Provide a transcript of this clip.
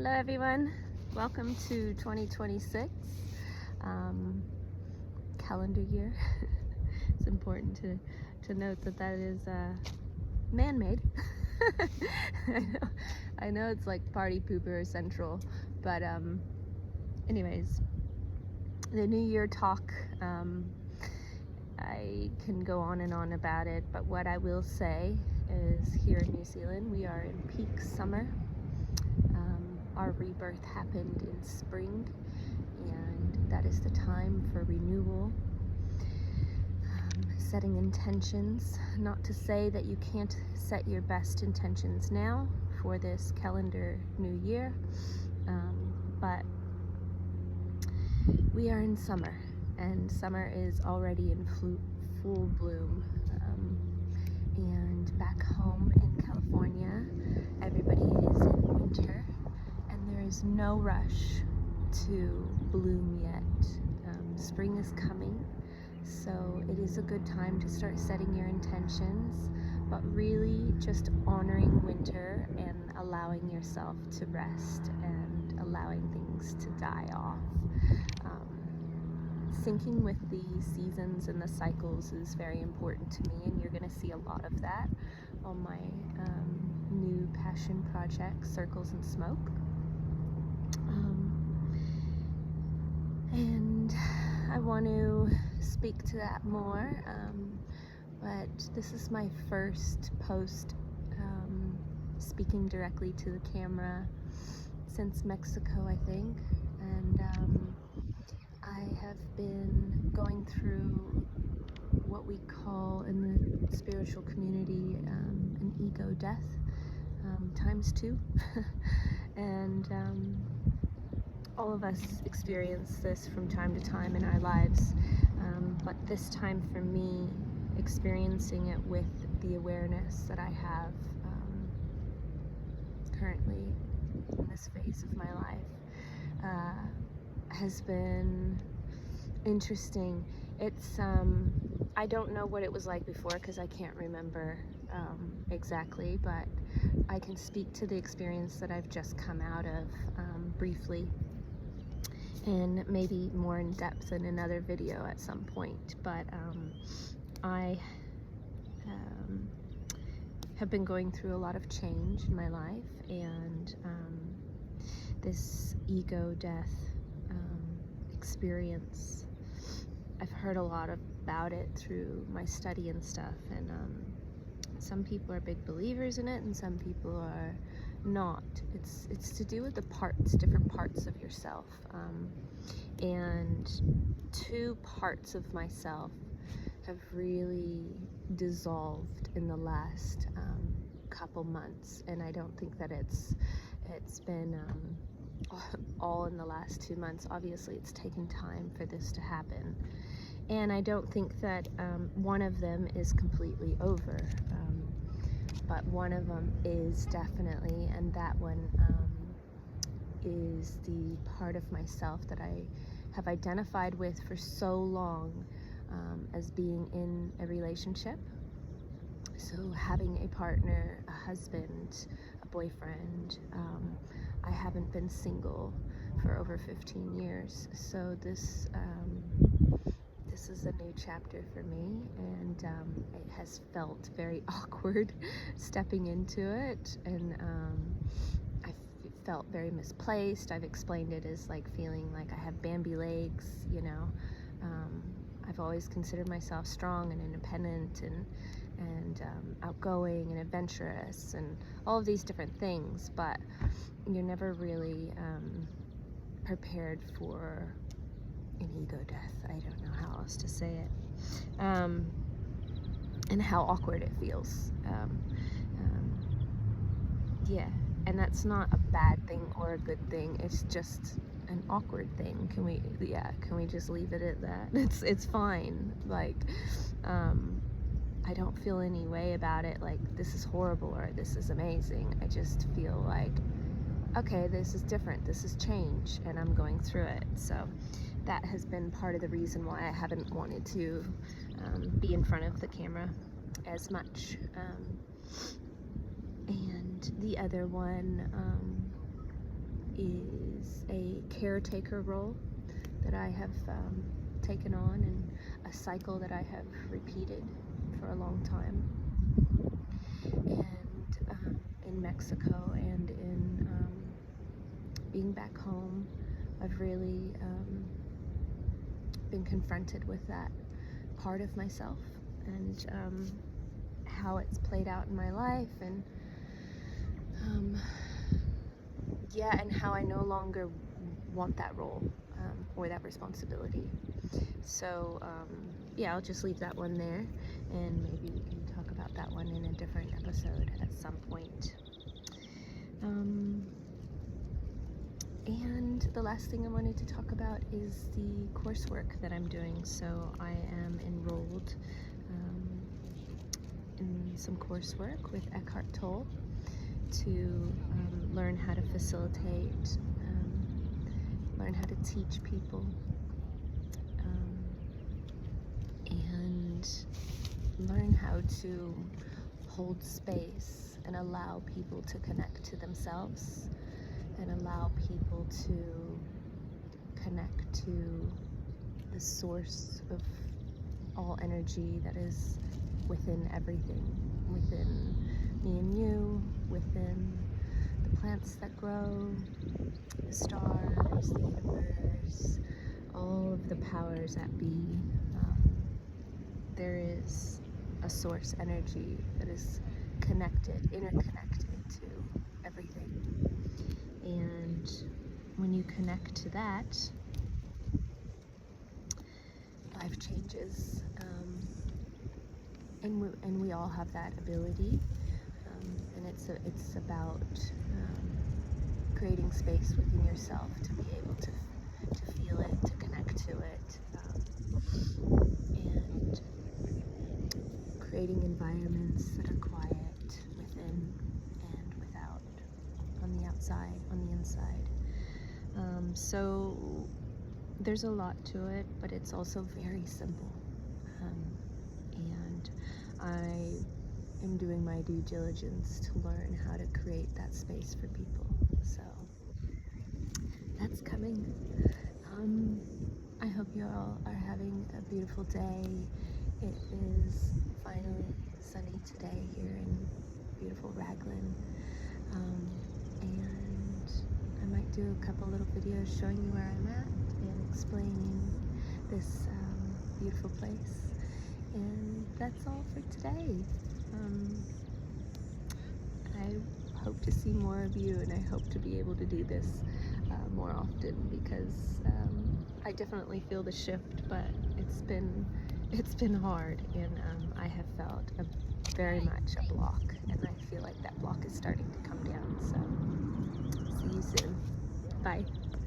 Hello everyone, welcome to 2026 calendar year. It's important to note that is man-made. I know it's like party pooper central, but anyways, the New Year talk, I can go on and on about it, but what I will say is here in New Zealand we are in peak summer. Our rebirth happened in spring, and that is the time for renewal, setting intentions. Not to say that you can't set your best intentions now for this calendar new year, but we are in summer, and summer is already in full bloom. And back home in California, everybody is in winter. There is no rush to bloom yet. Spring is coming, so it is a good time to start setting your intentions, but really just honoring winter and allowing yourself to rest and allowing things to die off. Syncing with the seasons and the cycles is very important to me, and you're going to see a lot of that on my new passion project, Circles and Smoke. And I want to speak to that more, but this is my first post speaking directly to the camera since Mexico, I think, and I have been going through what we call in the spiritual community an ego death, times 2. And all of us experience this from time to time in our lives, but this time for me, experiencing it with the awareness that I have currently in this phase of my life has been interesting. It's I don't know what it was like before because I can't remember exactly, but I can speak to the experience that I've just come out of briefly, and maybe more in depth in another video at some point. But I have been going through a lot of change in my life, and this ego death experience, I've heard a lot about it through my study and stuff, and some people are big believers in it and some people are not. It's to do with the different parts of yourself, and 2 parts of myself have really dissolved in the last couple months, and I don't think that it's been all in the last 2 months. Obviously it's taken time for this to happen, and I don't think that one of them is completely over, but one of them is definitely, and that one is the part of myself that I have identified with for so long as being in a relationship. So having a partner, a husband, a boyfriend. I haven't been single for over 15 years, so this is a new chapter for me, and it has felt very awkward stepping into it, and I felt very misplaced. I've explained it as like feeling like I have Bambi legs, you know. I've always considered myself strong and independent and outgoing and adventurous and all of these different things, but you're never really prepared for an ego death. I don't know how else to say it, and how awkward it feels. Yeah, and that's not a bad thing or a good thing. It's just an awkward thing. Can we just leave it at that? It's fine. Like, I don't feel any way about it, like this is horrible or this is amazing. I just feel like, okay, this is different, this is change, and I'm going through it. So that has been part of the reason why I haven't wanted to be in front of the camera as much. And the other one is a caretaker role that I have taken on, and a cycle that I have repeated for a long time. And in Mexico and in being back home, I've really been confronted with that part of myself, and how it's played out in my life, and and how I no longer want that role or that responsibility. So I'll just leave that one there, and maybe we can talk about that one in a different episode at some point. And the last thing I wanted to talk about is the coursework that I'm doing. So I am enrolled in some coursework with Eckhart Tolle to learn how to facilitate, learn how to teach people, and learn how to hold space and allow people to connect to themselves, and allow people to connect to the source of all energy that is within everything, within me and you, within the plants that grow, the stars, the universe, all of the powers that be. There is a source energy that is connected, interconnected to everything. And when you connect to that, life changes. And we all have that ability. And it's about creating space within yourself to be able to feel it, to connect to it, and creating environments that are quiet within and without, on the outside, on the inside. So there's a lot to it, but it's also very simple. And I am doing my due diligence to learn how to create that space for people. So that's coming. I hope you all are having a beautiful day. It is finally sunny today here in beautiful Raglan. And I might do a couple little videos showing you where I'm at and explaining this beautiful place. And that's all for today. I hope to see more of you, and I hope to be able to do this more often, because I definitely feel the shift, but it's been hard, and I have felt very much a block, and I feel like that block is starting to come down. So see you soon. Bye.